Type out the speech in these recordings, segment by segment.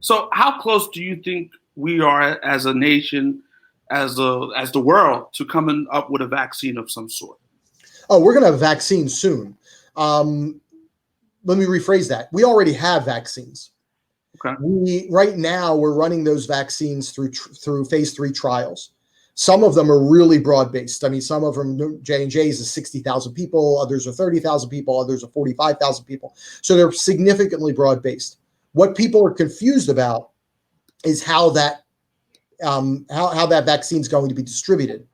So how close do you think we are as a nation, as the world, to coming up with a vaccine of some sort? Oh, we're going to have vaccines soon. Let me rephrase that. We already have vaccines. Okay. Right now we're running those vaccines through phase 3 trials. Some of them are really broad-based. I mean, some of them, J&J's is 60,000 people, others are 30,000 people, others are 45,000 people. So they're significantly broad-based. What people are confused about is how that vaccine is going to be distributed.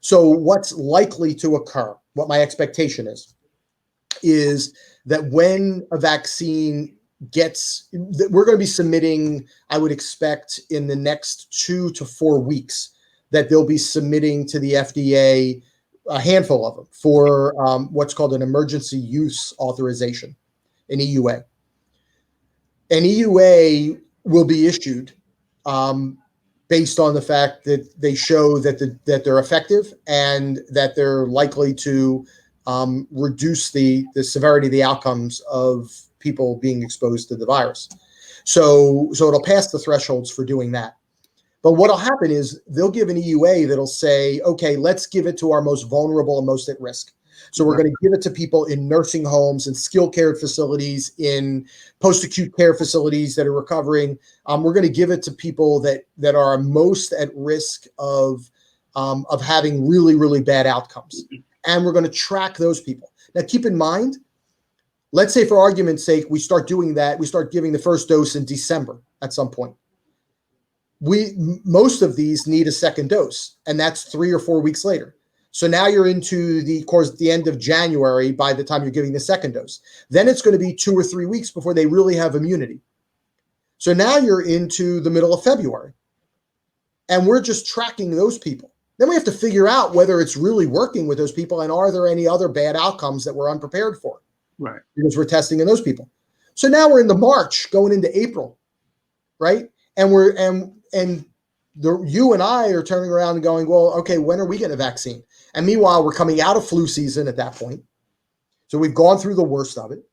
So what's likely to occur, what my expectation is that when a vaccine we're going to be submitting, I would expect in the next 2 to 4 weeks, that they'll be submitting to the FDA, a handful of them, for what's called an emergency use authorization, an EUA. An EUA will be issued based on the fact that they show that they're effective and that they're likely to reduce the severity of the outcomes of people being exposed to the virus. So it'll pass the thresholds for doing that. But what'll happen is they'll give an EUA that'll say, okay, let's give it to our most vulnerable and most at risk. So we're going to give it to people in nursing homes and skilled care facilities, in post-acute care facilities that are recovering. We're going to give it to people that are most at risk of having really, really bad outcomes. And we're going to track those people. Now, keep in mind, let's say for argument's sake, we start doing that. We start giving the first dose in December at some point. Most of these need a second dose, and that's 3 or 4 weeks later. So now you're into the end of January by the time you're giving the second dose. Then it's going to be 2 or 3 weeks before they really have immunity. So now you're into the middle of February, and we're just tracking those people. Then we have to figure out whether it's really working with those people, and are there any other bad outcomes that we're unprepared for? Right. Because we're testing in those people. So now we're into March, going into April, right? And you and I are turning around and going, well, okay, when are we getting a vaccine? And meanwhile, we're coming out of flu season at that point. So we've gone through the worst of it,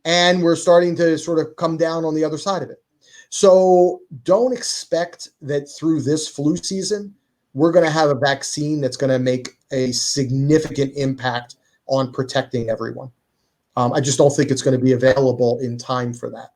and we're starting to sort of come down on the other side of it. So don't expect that through this flu season, we're going to have a vaccine that's going to make a significant impact on protecting everyone. I just don't think it's going to be available in time for that.